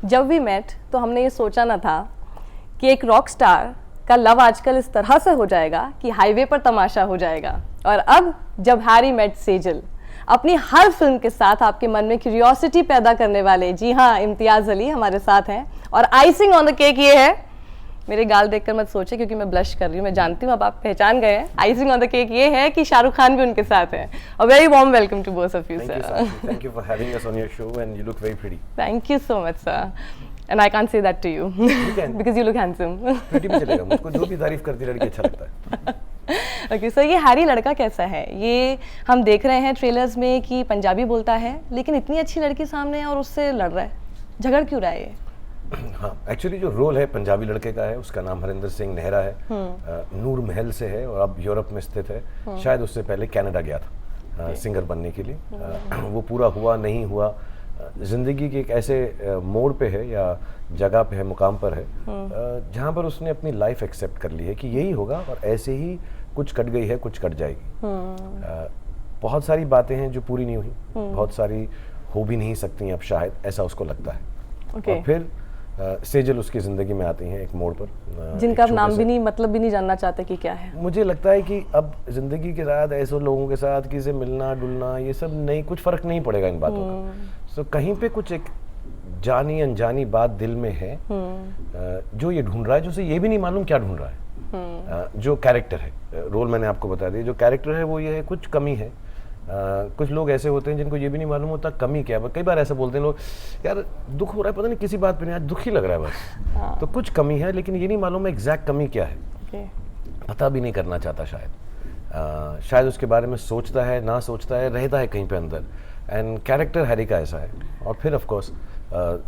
जब we met तो हमने ये सोचा ना था कि एक रॉक स्टार का लव आजकल इस तरह से हो जाएगा कि हाईवे पर तमाशा हो जाएगा। और अब जब हैरी मेट सेजल, अपनी हर फिल्म के साथ आपके मन में क्यूरियोसिटी पैदा करने वाले, जी हाँ, इम्तियाज़ अली हमारे साथ हैं। और आइसिंग ऑन द केक ये है, मेरे गाल देखकर मत सोचे क्योंकि मैं ब्लश कर रही हूँ, मैं जानती हूँ अब आप पहचान गए हैं। आइसिंग ऑन द केक ये है कि शाहरुख खान भी उनके साथ हैं। A very warm welcome to both of you sir. Thank you for having us on your show and you look very pretty. Thank you so much sir, and I can't say that to you because you look handsome. Pretty भी चलेगा, मुझको जो भी तारीफ करती लड़की अच्छा लगता है। ओके सर, ये हैरी लड़का कैसा है? ये हम देख रहे हैं ट्रेलर्स में कि पंजाबी बोलता है, लेकिन इतनी अच्छी लड़की सामने है और उससे लड़ रहा है, झगड़ क्यों रहा है ये? हाँ, एक्चुअली जो रोल है पंजाबी लड़के का है, उसका नाम हरिंदर सिंह नेहरा है, नूर महल से है और अब यूरोप में स्थित है। शायद उससे पहले कनाडा गया था सिंगर बनने के लिए। वो पूरा हुआ नहीं हुआ, ज़िंदगी के एक ऐसे मोड़ पे है या जगह पे है, मुकाम पर है जहाँ पर उसने अपनी लाइफ एक्सेप्ट कर ली है कि यही होगा और ऐसे ही कुछ कट गई है, कुछ कट जाएगी। बहुत सारी बातें हैं जो पूरी नहीं हुई, बहुत सारी हो भी नहीं सकती अब शायद, ऐसा उसको लगता है। और फिर सेजल उसकी ज़िंदगी में आती हैं एक मोड़ पर, जिनका आप नाम भी नहीं, मतलब भी नहीं जानना चाहते कि क्या है। मुझे लगता है कि अब ज़िंदगी के साथ ऐसे लोगों के साथ किसी से मिलना डुलना ये सब नहीं, कुछ फ़र्क नहीं पड़ेगा इन बातों का। सो कहीं पे कुछ एक जानी अनजानी बात दिल में है जो ये ढूंढ रहा है, जो उसे ये भी नहीं मालूम क्या ढूंढ रहा है। जो कैरेक्टर है, रोल मैंने आपको बता दिया, जो कैरेक्टर है वो ये है, कुछ कमी है। कुछ लोग ऐसे होते हैं जिनको ये भी नहीं मालूम होता कमी क्या है। कई बार ऐसा बोलते हैं लोग, यार दुख हो रहा है, पता नहीं किसी बात पे नहीं, आज दुख ही लग रहा है बस। तो कुछ कमी है, लेकिन ये नहीं मालूम है एग्जैक्ट कमी क्या है। पता भी नहीं करना चाहता शायद। शायद उसके बारे में सोचता है, ना सोचता है, रहता है कहीं पे अंदर। एंड कैरेक्टर हैरी का ऐसा है। और फिर ऑफ कोर्स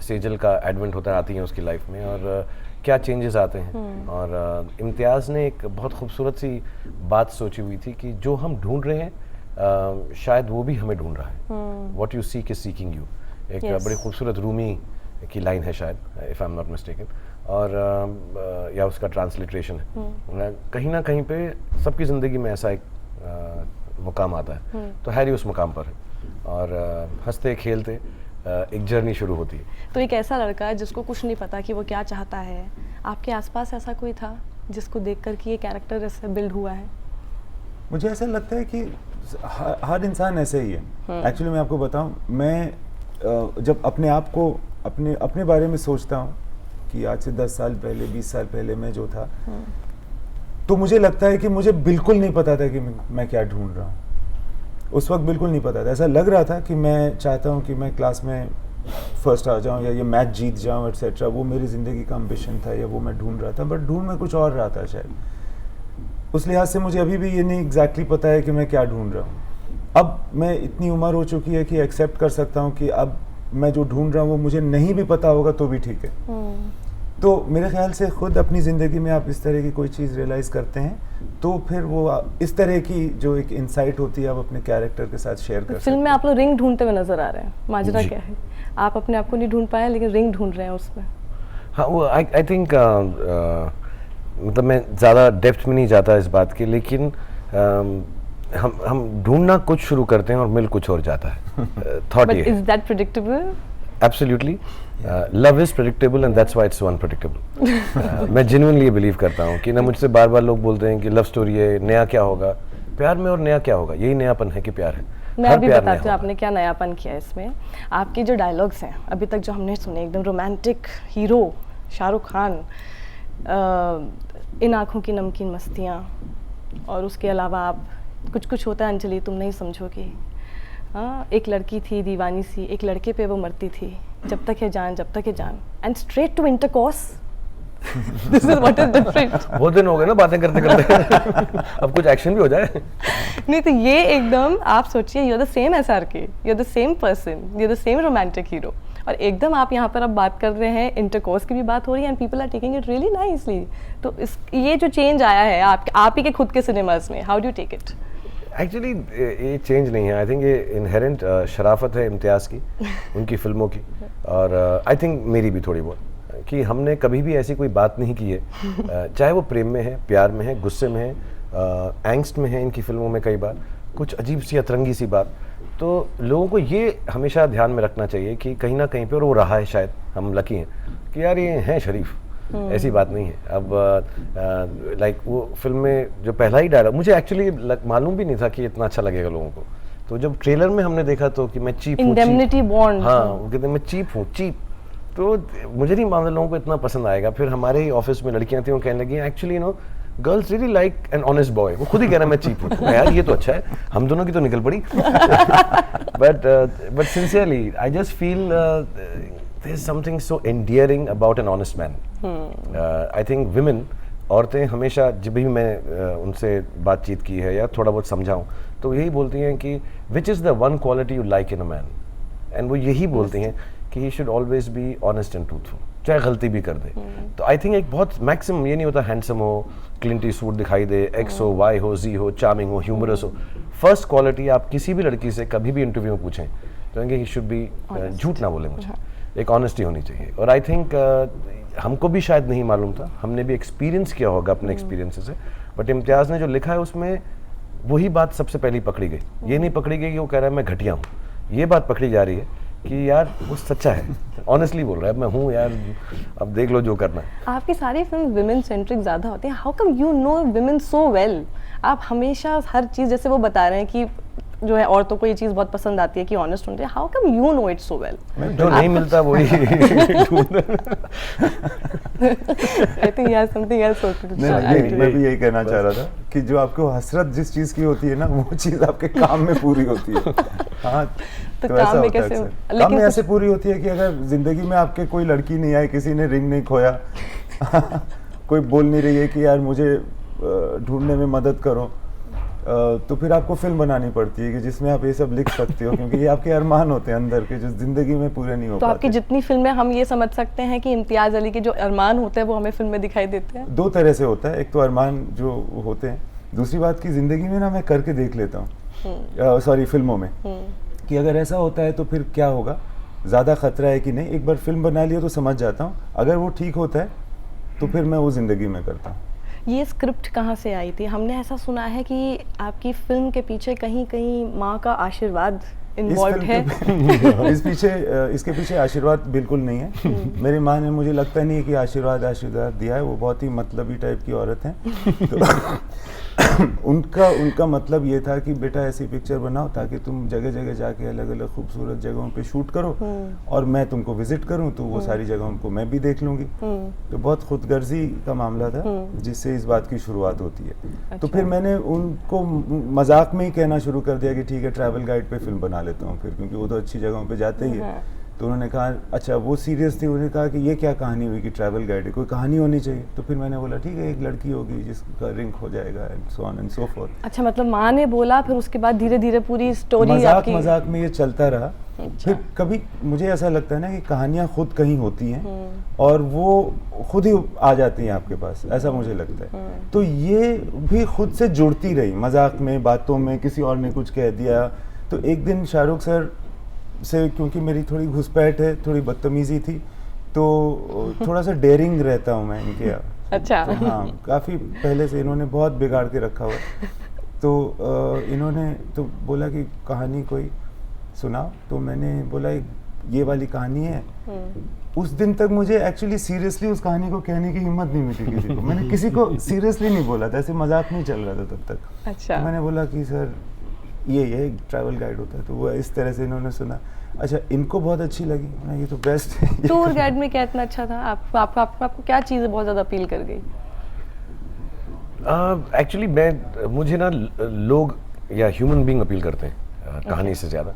सेजल का एडवेंट होता आती है उसकी लाइफ में, और क्या चेंजेस आते हैं। और इम्तियाज़ ने एक बहुत खूबसूरत सी बात सोची हुई थी कि जो हम ढूंढ रहे हैं शायद वो भी हमें ढूंढ रहा है। What you seek is seeking you, एक बड़ी खूबसूरत रूमी की लाइन है शायद, if I am not mistaken. और या उसका ट्रांसलिट्रेशन है। कहीं ना कहीं पे सबकी ज़िंदगी में ऐसा एक मुकाम आता है, तो हैरी उस मुकाम पर है और हंसते खेलते एक जर्नी शुरू होती है। तो एक ऐसा लड़का है जिसको कुछ नहीं पता कि वो क्या चाहता है, आपके आसपास ऐसा कोई था जिसको देखकर कि ये कैरेक्टर ऐसे बिल्ड हुआ है? मुझे ऐसा लगता है कि हर इंसान ऐसे ही है। एक्चुअली मैं आपको बताऊं, मैं जब अपने आप को अपने बारे में सोचता हूं कि आज से 10 साल पहले, 20 साल पहले मैं जो था, तो मुझे लगता है कि मुझे बिल्कुल नहीं पता था कि मैं क्या ढूंढ रहा हूँ। उस वक्त बिल्कुल नहीं पता था। ऐसा लग रहा था कि मैं चाहता हूँ कि मैं क्लास में फर्स्ट आ जाऊँ या ये मैच जीत जाऊँ एटसेट्रा। वो मेरी ज़िंदगी का एम्बिशन था या वो मैं ढूंढ रहा था, बट ढूंढ मैं कुछ और रहा था शायद। उस लिहाज से मुझे अभी भी ये नहीं एग्जैक्टली पता है कि मैं क्या ढूंढ रहा हूँ। अब मैं इतनी उम्र हो चुकी है कि एक्सेप्ट कर सकता हूँ कि अब मैं जो ढूंढ रहा हूँ वो मुझे नहीं भी पता होगा तो भी ठीक है। तो मेरे ख्याल से खुद अपनी ज़िंदगी में आप इस तरह की कोई चीज़ रियलाइज़ करते हैं तो फिर वो इस तरह की जो एक इंसाइट होती है आप अपने कैरेक्टर के साथ शेयर कर सकते हैं। फिल्म में आप लोग रिंग ढूंढते हुए नजर आ रहे हैं, माजरा क्या है? आप अपने आप को नहीं ढूंढ पाए लेकिन रिंग ढूंढ रहे हैं उसमें। हाँ, वो आई थिंक मतलब मैं ज़्यादा डेप्थ में नहीं जाता इस बात के, लेकिन हम ढूंढना कुछ शुरू करते हैं और मिल कुछ और जाता है। थॉट ये is that predictable? Absolutely, love is predictable and that's why it's so unpredictable. मैं जेन्युइनली बिलीव करता हूँ कि ना, मुझसे बार बार लोग बोलते हैं कि लव स्टोरी है, नया क्या होगा प्यार में, और नया क्या होगा, यही नयापन है कि प्यार है। मैं अभी बताती हूँ आपने क्या नयापन किया इसमें। आपके जो डायलॉग्स हैं अभी तक जो हमने सुने, एकदम रोमांटिक हीरो शाहरुख खान, इन आँखों की नमकीन मस्तियाँ, और उसके अलावा आप कुछ होता है अंजलि तुम नहीं समझोगी, हाँ, एक लड़की थी दीवानी सी, एक लड़के पे वो मरती थी, जब तक है जान, जब तक है जान, and straight to intercourse. This is what is different. बहुत दिन हो गए ना बातें करते करते। अब कुछ एक्शन भी हो जाए। नहीं तो ये एकदम आप सोचिए, you are the same SRK, you are the same person, you are the same romantic hero, और एकदम आप यहाँ पर अब बात कर रहे हैं, इंटरकोर्स की भी बात हो रही है and people are taking it really nicely. तो ये जो चेंज आया है आप ही के खुद के सिनेमाज में, how do you take it? Actually ये चेंज नहीं है, आई थिंक ये इनहेरेंट शराफत है इम्तियाज़ की, उनकी फिल्मों की, और आई थिंक मेरी भी थोड़ी बहुत, कि हमने कभी भी ऐसी कोई बात नहीं की है, चाहे वो प्रेम में है, प्यार में है, गुस्से में है, एंगस्ट में है इनकी फिल्मों में, कई बार कुछ अजीब सी अतरंगी सी बात, तो लोगों को ये हमेशा ध्यान में रखना चाहिए कि कहीं ना कहीं पे, और वो रहा है शायद, हम लकी हैं कि यार ये हैं शरीफ, ऐसी बात नहीं है। अब लाइक वो फिल्म में जो पहला ही डायलॉग, मुझे एक्चुअली मालूम भी नहीं था कि इतना अच्छा लगेगा लोगों को, तो जब ट्रेलर में हमने देखा तो कि मैं चीप हूँ, इंडेमनिटी बॉन्ड, हाँ वो कहते हैं मैं चीप हूँ, चीप, तो मुझे नहीं मालूम लोगों को इतना पसंद आएगा। फिर हमारे ही ऑफिस में लड़कियां थी, वो कहने लगी actually you know girls really like an honest boy, वो खुद ही कह रहा है मैं चीप हूँ, यार ये तो अच्छा है, हम दोनों की तो निकल पड़ी। But sincerely I just feel there is something so endearing about an honest man. I think women, औरतें हमेशा, जब भी मैं उनसे बातचीत की है या थोड़ा बहुत समझाऊं, तो यही बोलती हैं कि which is the one quality you like in a man, and वो यही बोलती हैं कि he should always be honest and truthful, चाहे गलती भी कर दे। तो आई थिंक एक बहुत मैक्सिमम ये नहीं होता हैंडसम हो, क्लिंट ईस्टवुड दिखाई दे, एक्स हो, वाई हो, जी हो, चार्मिंग हो, ह्यूमरस हो। फर्स्ट क्वालिटी आप किसी भी लड़की से कभी भी इंटरव्यू में पूछें तो कहेंगे ही शुड बी, झूठ ना बोले मुझे, एक ऑनेस्टी होनी चाहिए। और आई थिंक हमको भी शायद नहीं मालूम था, हमने भी एक्सपीरियंस किया होगा अपने एक्सपीरियंस से, बट इम्तियाज़ ने जो लिखा है उसमें वही बात सबसे पहले पकड़ी गई। ये नहीं पकड़ी गई कि वो कह रहा है मैं घटिया हूँ, ये बात पकड़ी जा रही है कि यार वो सच्चा है, ऑनेस्टली बोल रहा है मैं हूँ यार, अब देख लो जो करना है। आपकी सारी फिल्म विमेन सेंट्रिक ज़्यादा होती हैं, how come you know women so well? आप हमेशा हर चीज़, जैसे वो बता रहे हैं कि जो है औरतों को ये चीज़ बहुत पसंद आती है कि ऑनेस्ट होनी चाहिए, how come you know it so well? जो नहीं मिलता वही आई थिंक यार समथिंग एल्स मैं भी यही कहना चाह रहा था कि जो आपको हसरत जिस चीज़ की होती है ना, वो चीज़ आपके काम में पूरी होती है। हाँ, तो ऐसा काम में होता है कैसे? अक्सर। काम में ऐसे पूरी होती है कि अगर जिंदगी में आपके कोई लड़की नहीं आई, किसी ने रिंग नहीं खोया, कोई बोल नहीं रही है कि यार मुझे ढूंढने में मदद करो, तो फिर आपको फिल्म बनानी पड़ती है कि जिसमें आप ये सब लिख सकते हो, क्योंकि ये आपके अरमान होते हैं अंदर के, जो जिंदगी में पूरे नहीं हो तो पाते। आपकी जितनी फिल्में, हम ये समझ सकते हैं कि इम्तियाज अली के जो अरमान होते हैं वो हमें फिल्म में दिखाई देते हैं? दो तरह से होता है, एक तो अरमान जो होते हैं, दूसरी बात की जिंदगी में ना मैं करके देख लेता हूँ, सॉरी फिल्मों में, कि अगर ऐसा होता है तो फिर क्या होगा, ज़्यादा खतरा है कि नहीं। एक बार फिल्म बना लिया तो समझ जाता हूँ, अगर वो ठीक होता है तो फिर मैं वो ज़िंदगी में करता हूँ। ये स्क्रिप्ट कहाँ से आई थी? हमने ऐसा सुना है कि आपकी फिल्म के पीछे कहीं कहीं माँ का आशीर्वाद इन्वॉल्व है। इसके पीछे आशीर्वाद बिल्कुल नहीं है। मेरी माँ ने, मुझे लगता नहीं है कि आशीर्वाद दिया है, वो बहुत ही मतलबी टाइप की औरत हैं। तो उनका मतलब ये था कि बेटा ऐसी पिक्चर बनाओ ताकि तुम जगह जगह जाके अलग अलग खूबसूरत जगहों पे शूट करो और मैं तुमको विजिट करूं, तो वो सारी जगहों को मैं भी देख लूंगी। तो बहुत खुदगर्जी का मामला था जिससे इस बात की शुरुआत होती है। अच्छा। तो फिर मैंने उनको मजाक में ही कहना शुरू कर दिया कि ठीक है ट्रैवल गाइड पे फिल्म बना लेता हूँ फिर, क्योंकि वो तो अच्छी जगहों पे जाते ही है। तो उन्होंने कहा अच्छा, वो सीरियस थी, उन्होंने कहा कि ये क्या कहानी हुई कि ट्रैवल गाइड है, कोई कहानी होनी चाहिए। तो फिर मैंने बोला ठीक है, एक लड़की होगी जिसका रिंक हो जाएगा and so on and so fourth. अच्छा, मतलब माँ ने बोला, फिर उसके बाद धीरे धीरे पूरी स्टोरी आपकी मजाक में ये चलता रहा। अच्छा। फिर कभी मुझे ऐसा लगता है ना कि कहानियाँ खुद कहीं होती हैं और वो खुद ही आ जाती हैं आपके पास, ऐसा मुझे लगता है। तो ये भी खुद से जुड़ती रही, मजाक में, बातों में, किसी और ने कुछ कह दिया। तो एक दिन शाहरुख सर से, क्योंकि मेरी थोड़ी घुसपैठ है, थोड़ी बदतमीजी थी, तो थोड़ा सा डेयरिंग रहता हूँ मैं इनके यहाँ। अच्छा। तो हाँ, काफ़ी पहले से इन्होंने बहुत बिगाड़ के रखा हुआ है। तो इन्होंने तो बोला कि कहानी कोई सुनाओ, तो मैंने बोला ये वाली कहानी है। उस दिन तक मुझे एक्चुअली सीरियसली उस कहानी को कहने की हिम्मत नहीं मिली किसी को। मैंने किसी को सीरियसली नहीं बोला था, ऐसे मजाक नहीं चल रहा था तब तक। अच्छा। तो मैंने बोला कि सर ये ट्रैवल गाइड होता है, तो वो इस तरह से इन्होंने सुना। अच्छा, इनको बहुत अच्छी लगी, मैं ये तो बेस्ट है। टूर गाइड में क्या इतना अच्छा था? आपको क्या चीज़ें बहुत ज़्यादा अपील कर गई? एक्चुअली मुझे ना लोग या ह्यूमन बीइंग अपील करते हैं कहानी से ज़्यादा,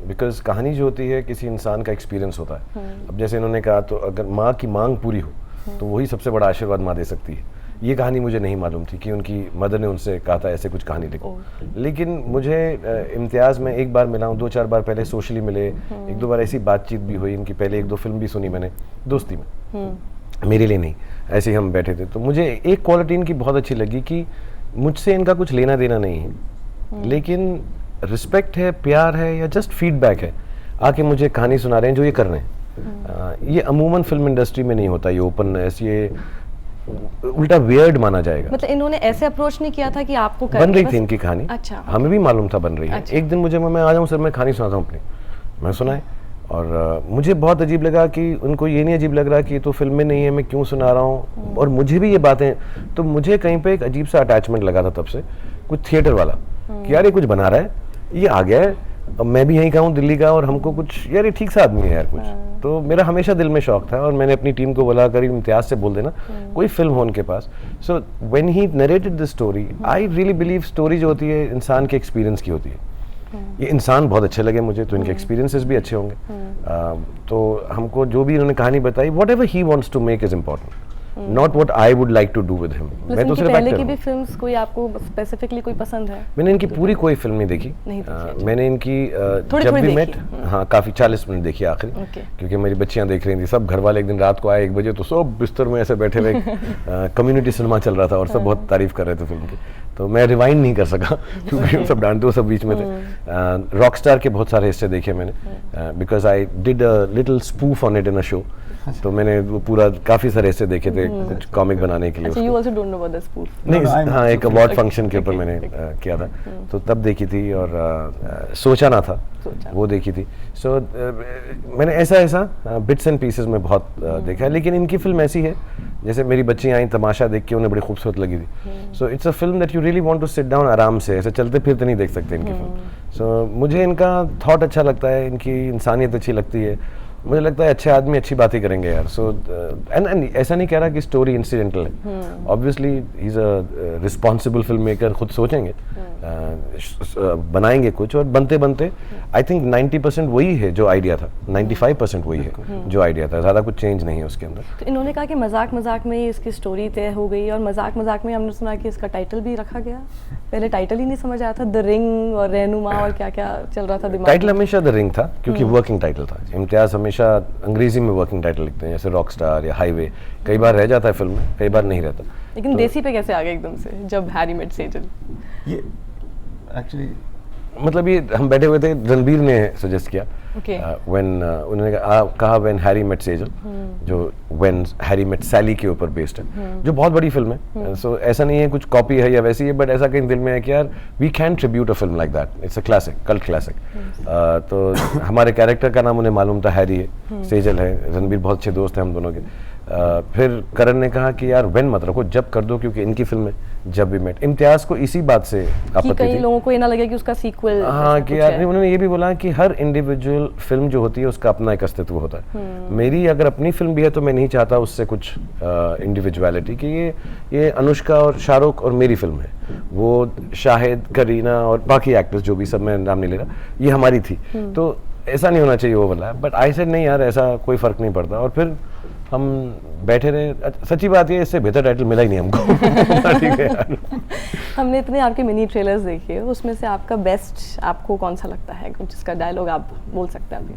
बिकॉज कहानी जो होती है किसी इंसान का एक्सपीरियंस होता है। अब जैसे इन्होंने कहा, तो अगर माँ की मांग पूरी हो तो वही सबसे बड़ा आशीर्वाद माँ दे सकती है। ये कहानी मुझे नहीं मालूम थी कि उनकी मदर ने उनसे कहा था ऐसे कुछ कहानी लिखो, लेकिन मुझे इम्तियाज़ में एक बार मिला हूँ, 2-4 बार पहले सोशली मिले, 1-2 बार ऐसी बातचीत भी हुई। इनकी पहले 1-2 फिल्म भी सुनी मैंने दोस्ती में, मेरे लिए नहीं, ऐसे ही हम बैठे थे। तो मुझे एक क्वालिटी इनकी बहुत अच्छी लगी कि मुझसे इनका कुछ लेना देना नहीं है, लेकिन रिस्पेक्ट है, प्यार है, या जस्ट फीडबैक है। आके मुझे कहानी सुना रहे हैं जो ये कर रहे हैं। ये अमूमन फिल्म इंडस्ट्री में नहीं होता, ये ओपननेस, ये उल्टा वियर्ड माना जाएगा। मतलब इन्होंने ऐसे अप्रोच नहीं किया था कि आपको बन रही थी इनकी कहानी, अच्छा, हमें भी मालूम था बन रही है। अच्छा। एक दिन मुझे मैं आ जाऊँ सर, मैं कहानी सुनाता हूँ अपनी, मैं सुनाए, और मुझे बहुत अजीब लगा कि उनको ये नहीं अजीब लग रहा कि ये तो फिल्म में नहीं है, मैं क्यों सुना रहा हूँ, और मुझे भी ये बातें, तो मुझे कहीं पे एक अजीब सा अटैचमेंट लगा था तब से कुछ थिएटर वाला, कि यार ये कुछ बना रहा है, ये आ गया है, अब मैं भी यहीं का हूँ दिल्ली का, और हमको कुछ यार ये ठीक सा आदमी है यार कुछ। तो मेरा हमेशा दिल में शौक था, और मैंने अपनी टीम को बोला करीब इम्तियाज से बोल देना कोई फिल्म हो उनके पास। So when he narrated this story, I really believe story जो होती है इंसान के एक्सपीरियंस की होती है। ये इंसान बहुत अच्छे लगे मुझे, तो इनके एक्सपीरियंसेस भी अच्छे होंगे। तो हमको जो भी इन्होंने कहानी बताई, whatever he wants to make is important, not what I would like to do with him. मैं तो सिर्फ पहले एक्टर की हूँ। भी फिल्म्स कोई आपको स्पेसिफिकली कोई पसंद है? मैंने इनकी पूरी कोई फिल्म नहीं देखी। नहीं देखी, मैंने इनकी थोड़ी जब थोड़ी भी देखी। मेट, हाँ काफ़ी 40 मिनट देखी आखिरी, Okay. क्योंकि मेरी बच्चियां देख रही थी, सब घर वाले एक दिन रात को आए 1 बजे, तो सब बिस्तर में ऐसे बैठे हुए, कम्युनिटी सिनेमा चल रहा था और सब बहुत तारीफ कर रहे थे फिल्म की, तो मैं रिवाइंड नहीं कर सका क्योंकि सब डांटते, वो सब बीच में थे। रॉकस्टार के बहुत सारे हिस्से देखे मैंने, because I did a little spoof on it in a show, तो मैंने वो पूरा काफ़ी सारे हिस्से देखे थे कुछ कॉमिक बनाने के लिए। अच्छा, you also don't know about the spoof? नहीं, No, I'm हाँ, एक also अवार्ड okay, फंक्शन के ऊपर okay, मैंने okay. किया था, तो तब देखी थी, और सोचा ना था सोचा। वो देखी थी। सो मैंने ऐसा बिट्स एंड पीसेस में बहुत देखा है, लेकिन इनकी फिल्म ऐसी है, जैसे मेरी बच्ची आई तमाशा देख के उन्हें बड़ी खूबसूरत लगी थी। So it's a film that you really want to sit down आराम से, ऐसे चलते फिरते नहीं देख सकते इनकी फिल्म। सो मुझे इनका थॉट अच्छा लगता है, इनकी इंसानियत अच्छी लगती है, मुझे लगता है अच्छे आदमी अच्छी बातें करेंगे यार। सो एंड ऐसा नहीं कह रहा कि स्टोरी इंसिडेंटल है, obviously he is a responsible film maker, खुद सोचेंगे, बनाएंगे कुछ, और बनते बनते आई थिंक 90% वही है जो आइडिया था, 95% वही है जो आइडिया था, ज़्यादा कुछ चेंज नहीं है उसके अंदर। तो इन्होंने कहा कि मजाक मजाक में ही इसकी स्टोरी तय हो गई, और मजाक मजाक में हमने सुना कि इसका टाइटल भी रखा गया। पहले टाइटल ही नहीं समझ आया था, द रिंग और रहनुमा और क्या क्या चल रहा था दिमाग टाइटल में। हमेशा द रिंग था, क्योंकि वर्किंग टाइटल था। इम्तियाज हमेशा अंग्रेजी में वर्किंग टाइटल लिखते हैं, जैसे रॉक स्टार या हाईवे, कई बार रह जाता है फिल्म में, कई बार नहीं रहता। लेकिन देसी पे कैसे आ गया एकदम से जब हैरी मेट सेजल? ये एक्चुअली मतलब ये हम बैठे हुए थे, रणबीर ने सजेस्ट किया, Okay. उन्होंने कहा व्हेन हैरी मेट सेजल, जो व्हेन हैरी मेट सैली के ऊपर बेस्ड है, जो बहुत बड़ी फिल्म है। सो ऐसा नहीं है कुछ कॉपी है या वैसी है, बट ऐसा कहीं दिल में है कि यार we can tribute a film like that, it's a classic, cult classic. तो हमारे कैरेक्टर का नाम उन्हें मालूम था, हैरी है, सेजल है, रणबीर बहुत अच्छे दोस्त हैं हम दोनों के। फिर करण ने कहा कि यार व्हेन मत रखो, जब कर दो, क्योंकि इनकी फिल्म है जब भी मेट। इम्तियाज को इसी बात से कि आपत्ति कई थी, लोगों को ये ना लगे कि उसका सीक्वल हाँ, कि यार उन्होंने ये भी बोला कि हर इंडिविजुअल फिल्म जो होती है उसका अपना एक अस्तित्व होता है। मेरी अगर अपनी फिल्म भी है तो मैं नहीं चाहता उससे कुछ इंडिविजुअलिटी, कि ये अनुष्का और शाहरुख और मेरी फिल्म है, वो शाहिद, करीना और बाकी एक्टर्स जो भी, सब मैं नाम नहीं ले रहा, ये हमारी थी, तो ऐसा नहीं होना चाहिए वो वाला। बट आई सेड नहीं यार, ऐसा कोई फर्क नहीं पड़ता, और फिर हम बैठे रहे। सच्ची बात है, इससे बेहतर टाइटल मिला ही नहीं हमको। ठीक है यार। हमने इतने आपके मिनी ट्रेलर्स देखे, उसमें से आपका बेस्ट आपको कौन सा लगता है, कुछ इसका डायलॉग आप बोल सकते हैं अभी,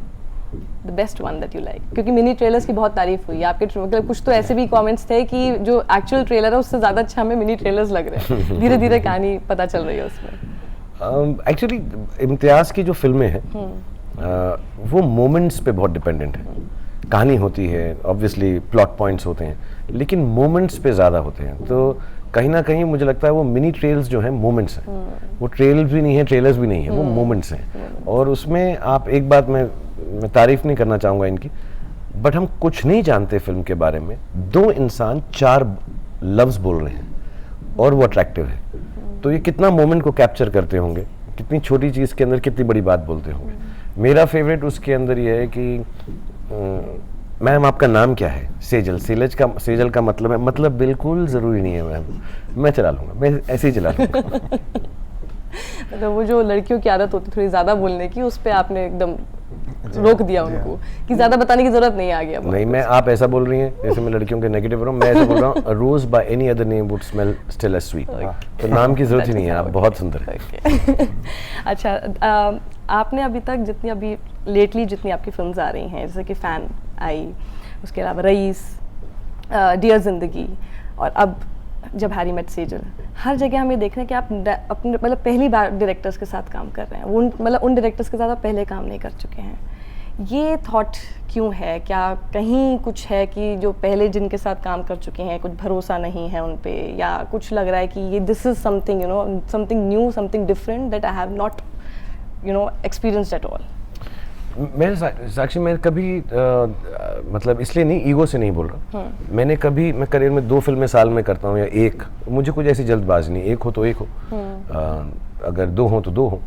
the best one that you like? क्योंकि मिनी ट्रेलर्स की बहुत तारीफ हुई आपके, मतलब कुछ तो ऐसे भी कमेंट्स थे कि जो एक्चुअल ट्रेलर है उससे ज़्यादा अच्छा हमें मिनी ट्रेलर्स लग रहे हैं, धीरे धीरे कहानी पता चल रही है उसमें। एक्चुअली इम्तियाज़ की जो फिल्में हैं वो मोमेंट्स पे बहुत डिपेंडेंट है। कहानी होती है, ऑब्वियसली प्लॉट पॉइंट्स होते हैं, लेकिन मोमेंट्स पे ज़्यादा होते हैं। तो कहीं ना कहीं मुझे लगता है वो मिनी ट्रेल्स जो हैं मोमेंट्स हैं, वो ट्रेल्स भी नहीं है, ट्रेलर्स भी नहीं है, वो मोमेंट्स हैं। और उसमें आप एक बात मैं तारीफ नहीं करना चाहूँगा इनकी, बट हम कुछ नहीं जानते फिल्म के बारे में, 2 इंसान 4 लफ्ज़ बोल रहे हैं और वो अट्रैक्टिव है, तो ये कितना मोमेंट को कैप्चर करते होंगे, कितनी छोटी चीज़ के अंदर कितनी बड़ी बात बोलते होंगे। मेरा फेवरेट उसके अंदर ये है कि मैम आपका नाम क्या है? सेजल। सेजल का मतलब है, मतलब बिल्कुल ज़रूरी नहीं है मैम, मैं चला लूँगा, मैं ऐसे ही चला लूँगा। मतलब वो जो लड़कियों की आदत होती थोड़ी ज़्यादा बोलने की, उस पर आपने एकदम रोक दिया उनको कि ज़्यादा बताने की ज़रूरत नहीं आ गया। नहीं, मैं आप ऐसा बोल रही हैं जैसे मैं लड़कियों के नेगेटिव रहा हूँ, मैं ऐसा बोल रहा हूँ, rose by any other name would smell still as sweet. तो नाम की ज़रूरत ही नहीं है, आप बहुत सुंदर हैं। अच्छा, आपने अभी तक जितनी लेटली जितनी आपकी फिल्म्स आ रही हैं, जैसे कि फ़ैन आई, उसके अलावा रईस, डियर ज़िंदगी, और अब जब हैरी मेट सेजल, हर जगह हम ये देख रहे हैं कि आप अपने मतलब पहली बार डायरेक्टर्स के साथ काम कर रहे हैं, उन डायरेक्टर्स के साथ आप पहले काम नहीं कर चुके हैं। ये थॉट क्यों है? क्या कहीं कुछ है कि जो पहले जिनके साथ काम कर चुके हैं कुछ भरोसा नहीं है उन पे, या कुछ लग रहा है कि ये this is something something new, something different that I have not experienced at all? मैं साक्षी, मैं कभी मतलब इसलिए नहीं, ईगो से नहीं बोल रहा। मैं करियर में 2 फिल्में साल में करता हूँ या 1, मुझे कुछ ऐसी जल्दबाजी नहीं, 1 हो तो 1 हो, अगर 2 हो तो 2 हो।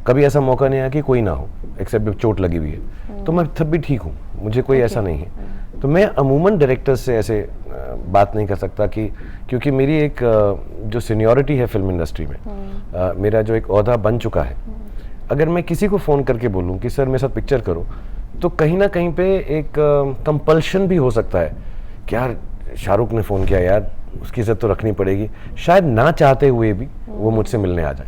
कभी ऐसा मौका नहीं आया कि कोई ना हो, एक्सेप्ट चोट लगी हुई है, तो मैं तब भी ठीक हूँ, मुझे कोई ऐसा नहीं है। तो मैं अमूमन डायरेक्टर्स से ऐसे बात नहीं कर सकता कि, क्योंकि मेरी एक जो सीनियरिटी है फिल्म इंडस्ट्री में, मेरा जो एक ओहदा बन चुका है, अगर मैं किसी को फ़ोन करके बोलूँ कि सर मेरे साथ पिक्चर करो, तो कहीं ना कहीं पे एक कंपल्शन भी हो सकता है कि यार शाहरुख ने फ़ोन किया, यार उसकी इज्जत तो रखनी पड़ेगी, शायद ना चाहते हुए भी वो मुझसे मिलने आ जाए।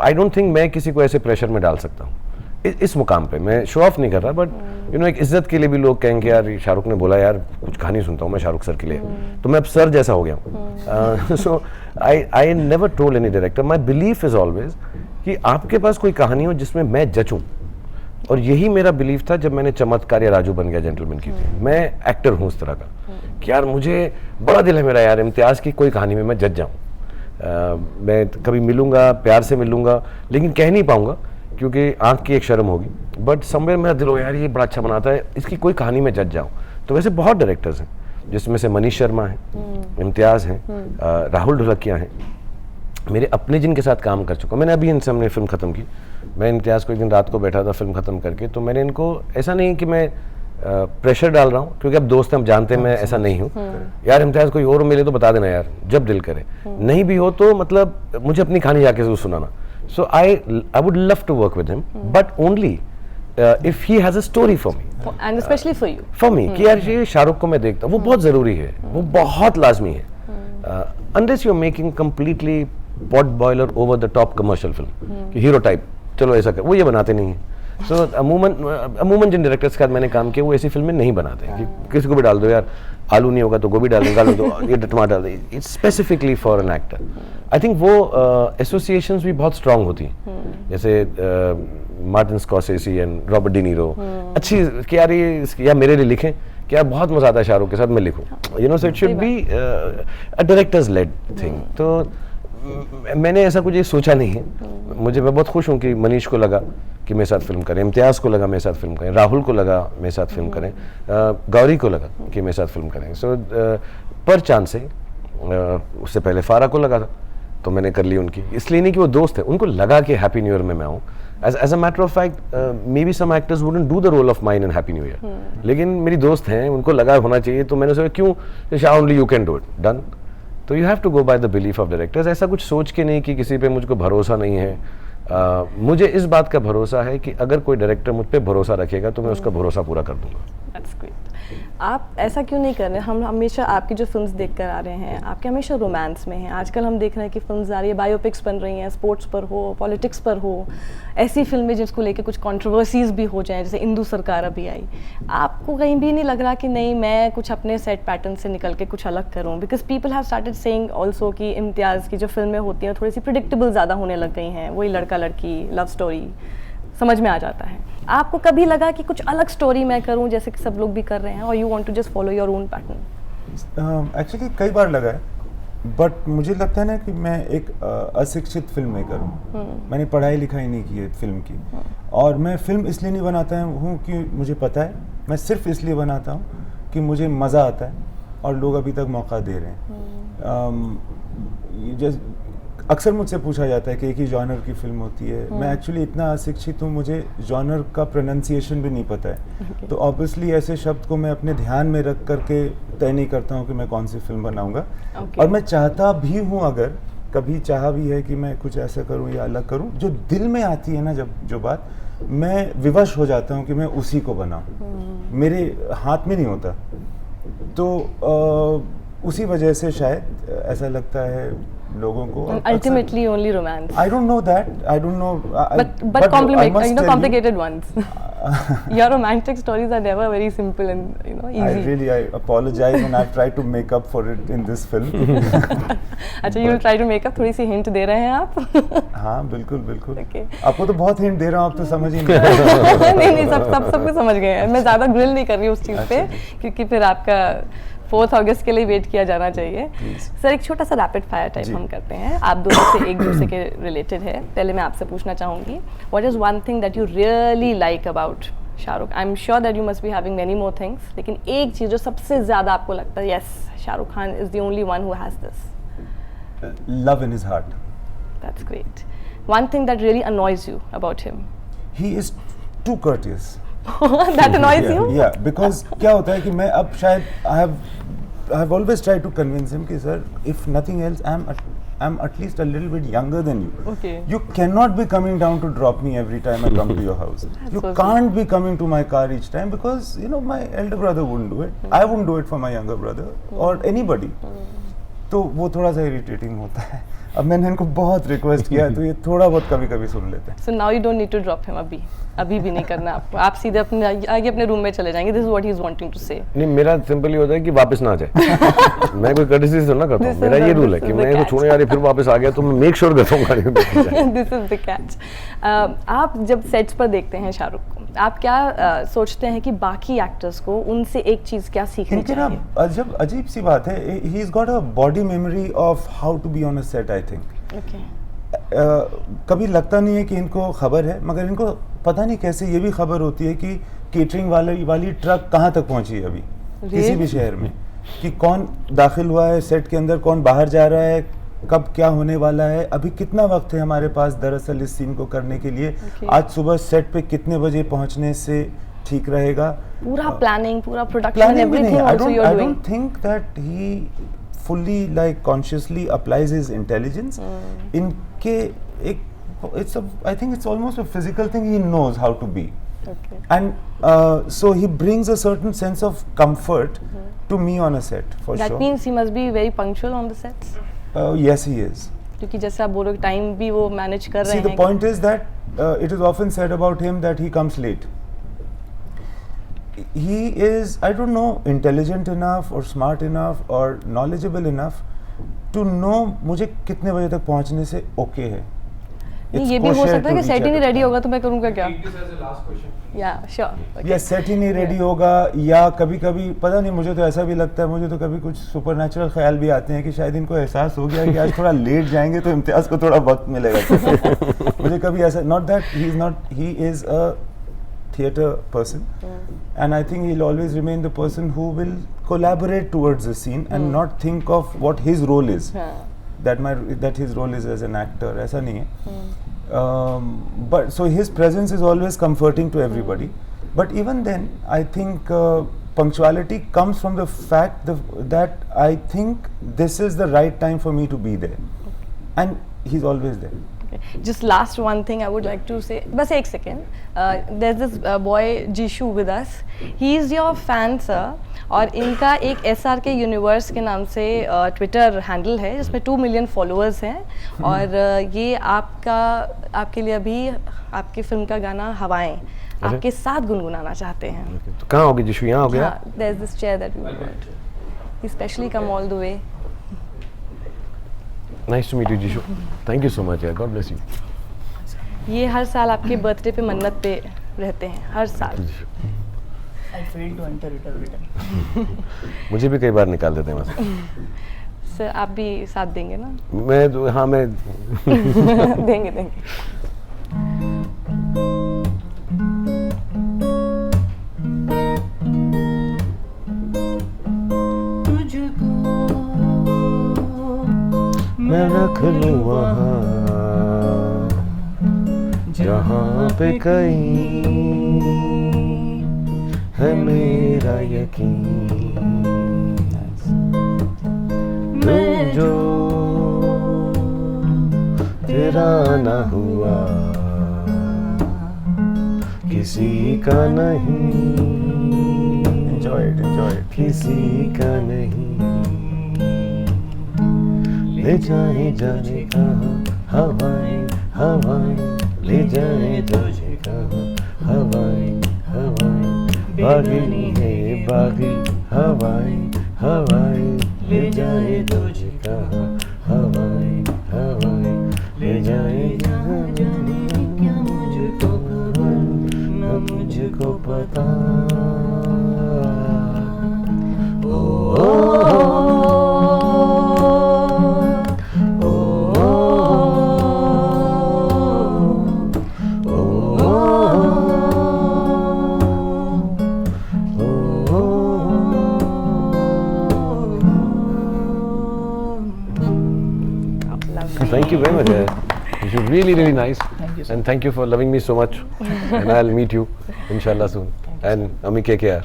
आई डोंट थिंक मैं किसी को ऐसे प्रेशर में डाल सकता हूँ इस मुकाम पे। मैं शो ऑफ नहीं कर रहा, बट एक इज्जत के लिए भी लोग कहेंगे यार शाहरुख ने बोला, यार कुछ कहानी सुनता हूँ मैं शाहरुख सर के लिए, तो मैं अब सर जैसा हो गया हूँ। So I never told any director, my belief is always कि आपके पास कोई कहानी हो जिसमें मैं जचूं, और यही मेरा बिलीफ था जब मैंने चमत्कार या राजू बन गया जेंटलमैन की थी। मैं एक्टर हूँ उस तरह का कि यार मुझे बड़ा दिल है मेरा यार इम्तियाज़ की कोई कहानी में मैं जच जाऊँ। मैं कभी मिलूंगा, प्यार से मिलूंगा, लेकिन कह नहीं पाऊंगा क्योंकि आंख की एक शर्म होगी, बट समवेयर मेरा दिल हो यार ये बड़ा अच्छा बनाता है, इसकी कोई कहानी में जच जाऊँ। तो वैसे बहुत डायरेक्टर्स हैं, जिसमें से मनीष शर्मा हैं, इम्तियाज़ हैं, राहुल ढोलकिया हैं, मेरे अपने जिनके साथ काम कर चुका। मैंने अभी इनसे हमने फिल्म ख़त्म की, मैं इम्तियाज़ को एक दिन रात को बैठा था फिल्म ख़त्म करके, तो मैंने इनको, ऐसा नहीं कि मैं प्रेशर डाल रहा हूँ, क्योंकि अब दोस्त हैं, हम जानते हैं मैं ऐसा नहीं हूँ, यार इम्तियाज़ कोई और मिले तो बता देना यार, जब दिल करे, नहीं भी हो तो मतलब मुझे अपनी कहानी जाके जरूर सुनाना। So I would love to work with him, but only if he has a story for me and specially for me कि यार ये शाहरुख को मैं देखता हूँ, वो बहुत ज़रूरी है, वो बहुत लाजमी है। Unless you are making completely potboiler over the top commercial film कि हीरो टाइप, चलो ऐसा कर, वो ये बनाते नहीं हैं। सो अमूमन जिन डायरेक्टर्स के साथ मैंने काम किया वो ऐसी फिल्में नहीं बनाते हैं कि किसी को भी डाल दो, यार आलू नहीं होगा तो गोभी डाल देंगे, तो ये टमाटर डाल देंगे, it's specifically for an actor. I think वो एसोसिएशंस भी बहुत स्ट्रांग होती हैं, जैसे Martin Scorsese and Robert De Niro, अच्छी कि यार ये या मेरे लिए लिखें कि यार बहुत मजा आता है शाहरुख के साथ, मैं लिखूं, so it should be a director's led thing. तो मैंने ऐसा कुछ ये सोचा नहीं है, मैं बहुत खुश हूँ कि मनीष को लगा कि मेरे साथ फिल्म करें, इम्तियाज़ को लगा मेरे साथ फिल्म करें, राहुल को लगा मेरे साथ फिल्म करें, गौरी को लगा कि मेरे साथ फिल्म करें। सो पर चांस से उससे पहले फारा को लगा था तो मैंने कर ली उनकी, इसलिए नहीं कि वो दोस्त है, उनको लगा कि हैप्पी न्यू ईयर में मैं आऊँ। As a matter of fact maybe some actors wouldn't do the role of mine in Happy New Year, लेकिन मेरी दोस्त हैं, उनको लगा होना चाहिए, तो मैंने सोचा क्यों शाह only you can do it, done. तो you have to go by the belief of directors, ऐसा कुछ सोच के नहीं कि किसी पे मुझको भरोसा नहीं है। मुझे इस बात का भरोसा है कि अगर कोई डायरेक्टर मुझ पे भरोसा रखेगा तो मैं उसका भरोसा पूरा कर दूंगा। That's great. आप ऐसा क्यों नहीं कर रहे? हम हमेशा आपकी जो फिल्म्स देख कर आ रहे हैं, आपके हमेशा रोमांस में हैं। आजकल हम देख रहे हैं कि फिल्म्स आ रही है, बायोपिक्स बन रही हैं, स्पोर्ट्स पर हो, पॉलिटिक्स पर हो, ऐसी फिल्में जिसको लेके कुछ कंट्रोवर्सीज भी हो जाएं, जैसे इंदु सरकार अभी आई। आपको कहीं भी नहीं लग रहा कि नहीं मैं कुछ अपने सेट पैटर्न से निकल के कुछ अलग करूं? Because people have started saying also कि इम्तियाज़ की जो फिल्में होती हैं थोड़ी सी प्रिडिक्टेबल ज़्यादा होने लग गई हैं, वही लड़का लड़की लव स्टोरी समझ में आ जाता है। आपको कभी लगा कि कुछ अलग स्टोरी मैं करूं जैसे कि सब लोग भी कर रहे हैं, और you want to just follow your own pattern? Actually कई बार लगा है, बट मुझे लगता है ना कि मैं एक अशिक्षित फिल्म मेकर हूँ। मैंने पढ़ाई लिखाई नहीं की है फिल्म की, और मैं फिल्म इसलिए नहीं बनाता हूँ कि मुझे पता है, मैं सिर्फ इसलिए बनाता हूँ कि मुझे मज़ा आता है और लोग अभी तक मौका दे रहे हैं। अक्सर मुझसे पूछा जाता है कि एक ही जॉनर की फिल्म होती है। मैं एक्चुअली इतना अशिक्षित हूँ, मुझे जॉनर का प्रोनाउंसिएशन भी नहीं पता है। तो ऑब्वियसली ऐसे शब्द को मैं अपने ध्यान में रख करके तय नहीं करता हूँ कि मैं कौन सी फिल्म बनाऊंगा। और मैं चाहता भी हूँ, अगर कभी चाहा भी है कि मैं कुछ ऐसा करूँ या अलग करूँ, जो दिल में आती है ना जब जो बात, मैं विवश हो जाता हूँ कि मैं उसी को बनाऊँ, मेरे हाथ में नहीं होता। तो उसी वजह से शायद ऐसा लगता है लोगों को। Ultimately only romance. I don't know that. I don't know. But complicated ones. Your romantic stories are never very simple and easy. I apologize and I've tried to make up for it in this film. अच्छा, you will try to make up. थोड़ी सी hint दे रहे हैं आप? हाँ बिल्कुल बिल्कुल. Okay. आपको तो बहुत हिंट दे रहा हूँ, आप तो समझ ही नहीं. नहीं सब कुछ समझ गए हैं. मैं ज़्यादा ग्रिल नहीं कर रही उस चीज़ पे, क्योंकि फिर आपका 4 अगस्त के लिए वेट किया जाना चाहिए. सर, एक छोटा सा रैपिड फायर टाइप हम करते हैं. आप दोनों से एक दूसरे के रिलेटेड है. पहले मैं आपसे पूछना चाहूँगी, what is one thing that you really like about Shahrukh? I am sure that you must be having many more things, लेकिन एक चीज़ जो सबसे ज़्यादा आपको लगता है, yes, Shahrukh Khan is the only one who has this. Love in his heart. That's great. One thing that really annoys you about him? He is too courteous. That annoys you? Yeah, because क्या होता है कि मैं अब शायद I have always tried to convince him कि sir, if nothing else, I'm at least a little bit younger than you. Okay. You cannot be coming down to drop me every time I come to your house. You so can't be coming to my car each time because my elder brother wouldn't do it. I wouldn't do it for my younger brother or anybody. तो वो थोड़ा सा irritating होता है. अब मैंने इनको बहुत रिक्वेस्ट किया तो ये थोड़ा बहुत कभी कभी सुन लेते हैं. So now you don't need to drop him अभी भी नहीं करना आपको. आप सीधे अपने रूम में चले जाएंगे. This is what he is wanting to say. नहीं, मेरा सिंपली होता है कि वापस ना आ जाए. मैं कोई कर्टेसी ना करता हूँ. मेरा ये रूल है कि मैं इसको छोड़ने आ रही फिर वापस आ गया तो मैं मेक श्योर करता हूँ. This is the catch. आप जब सेट्स पर देखते हैं शाहरुख को, आप क्या सोचते हैं कि बाकी एक्टर्स को उनसे एक चीज़ क्या सीखनी चाहिए? जब अजीब सी बात है, he is got a body memory of how to be on a set. I think कभी लगता नहीं है कि इनको खबर है, मगर इनको पता नहीं कैसे ये भी खबर होती है कि केटरिंग वाली ट्रक कहाँ तक पहुँची है अभी किसी भी शहर में, कि कौन दाखिल हुआ है सेट के अंदर, कौन बाहर जा रहा है, कब क्या होने वाला है, अभी कितना वक्त है हमारे पास दरअसल इस सीन को करने के लिए. आज सुबह सेट पे कितने बजे पहुंचने से ठीक रहेगा. पूरा प्लानिंग, पूरा production, everything also you are doing. I don't think that he fully like consciously applies his intelligence. इनके एक I think it's almost a physical thing. He knows how to be. Okay. And so he brings a certain sense of comfort to me on a set for That sure. means he must be very punctual on the sets. Yes, he is. क्योंकि जैसे आप बोल रहे हो time भी वो manage कर रहे See, हैं. the point is that it is often said about him that he comes late. He is, I don't know, intelligent enough or smart enough or knowledgeable enough to know मुझे कितने बजे तक पहुंचने से okay है. नहीं, ये भी हो सकता है कि सेट ही नहीं रेडी होगा तो मैं करूँगा क्या? या श्योर. या सेट ही नहीं रेडी होगा, या कभी कभी पता नहीं, मुझे तो ऐसा भी लगता है, मुझे तो कभी कुछ सुपरनैचुरल ख्याल भी आते हैं कि शायद इनको एहसास हो गया कि आज थोड़ा लेट जाएंगे तो इम्तियाज को थोड़ा वक्त मिलेगा. मुझे कभी ऐसा, not that he is a theatre person, and I think he'll always remain the person who will collaborate towards the scene and not think of what his role is. That his role is as an actor. ऐसा नहीं है. But so his presence is always comforting to everybody. But even then, I think punctuality comes from the fact that I think this is the right time for me to be there, and he's always there. Just last one thing I would like to say. बस एक second. There's this boy Jishu with us. He is your fan, sir. और इनका एक SRK universe के नाम से Twitter handle है जिसमें 2 मिलियन फॉलोअर्स हैं. और ये आपके लिए अभी आपकी फिल्म का गाना हवाएं आपके साथ गुनगुनाना चाहते हैं. तो कहाँ होगी जिशु? यहाँ हो गया. There's this chair that we got. He specially come all the way. Nice to meet you, Jishu. Thank you so much, God bless you. ये हर साल आपके बर्थडे पे मन्नत पे रहते हैं, हर साल. I failed to enter it every time. मुझे भी कई बार निकाल देते हैं वहाँ से. सर आप भी साथ देंगे ना? मैं देंगे. मैं रख लूँ वहाँ जहाँ पे कहीं है मेरा यकीन. मैं जो तेरा ना हुआ किसी का नहीं. Enjoy it. किसी का नहीं. ले जाए जाने कहाँ हवाएं ले जाए तुझे कहाँ हवाएं बागी है बागी हवाएं हवाएं ले जाए तुझे कहाँ हवाएं हवाएं ले जाए जहाँ जाने क्या मुझको खबर न मुझको पता Thank you very much. You're really, really nice. Thank you, sir. And thank you for loving me so much. And I'll meet you, inshallah, soon. And Ami KKR.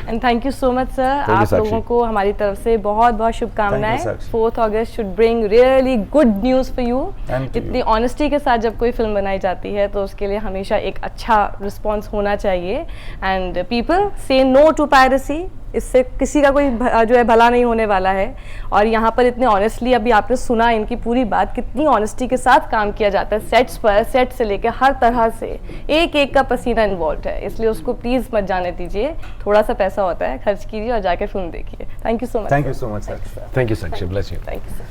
And thank you so much sir. you, आप साक्षी। लोगों को हमारी तरफ से बहुत बहुत शुभकामनाएं। Thank you, Sakshi. 4th August should bring really good news for you. Thank you. इतनी ऑनेस्टी के साथ जब कोई फिल्म बनाई जाती है तो उसके लिए हमेशा एक अच्छा रिस्पॉन्स होना चाहिए। एंड पीपल से नो टू पायरेसी, इससे किसी का कोई जो है भला नहीं होने वाला है। और यहाँ पर इतने ऑनेस्टली अभी आपने सुना इनकी पूरी बात, कितनी ऑनेस्टी के साथ काम किया जाता है सेट्स पर, सेट से लेकर हर तरह से एक एक का पसीना इन्वॉल्व है। इसलिए उसको प्लीज़ मत जाने दीजिए, थोड़ा सा पैसा होता है, खर्च कीजिए और जाके फिल्म देखिए। Thank you so much. Thank you so much sir. Thank you, Sakshi. Bless you. Thank you sir.